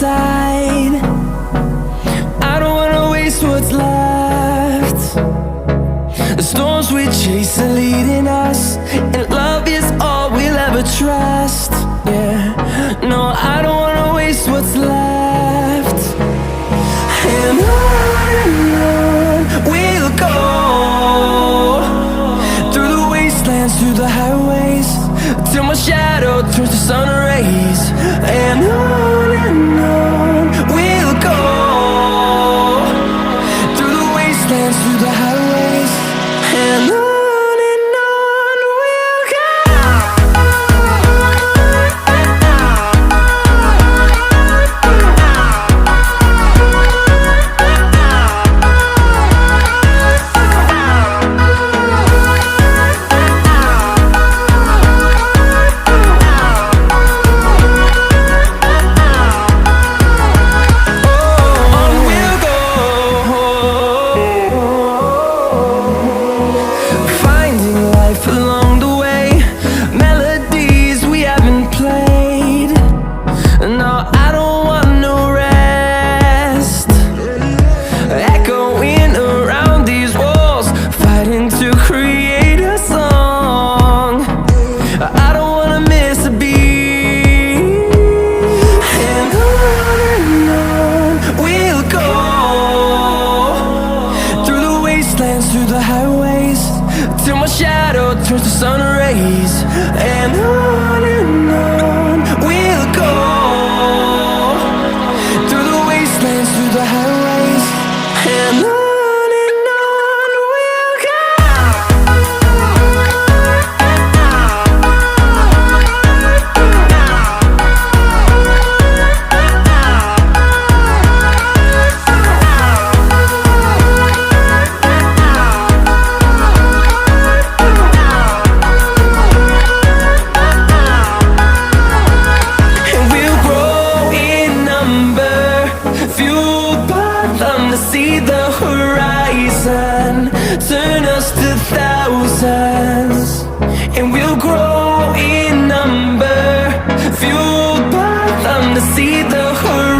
inside. I don't wanna waste what's left. The storms we chase are leading us, and love is all we'll ever trust. Yeah, no, I don't wanna waste what's left. And on we'll go, through the wastelands, through the highways, till my shadow turns to sun rays. And on we'll go, through the wastelands, through the highways, and on we'll go. Through the highways, till my shadow turns to sun rays. And on we'll go, through the wastelands, through the highways, and on we'll go. See the horizon, turn us to thousands, and we'll grow in number, fueled by them to see the horizon.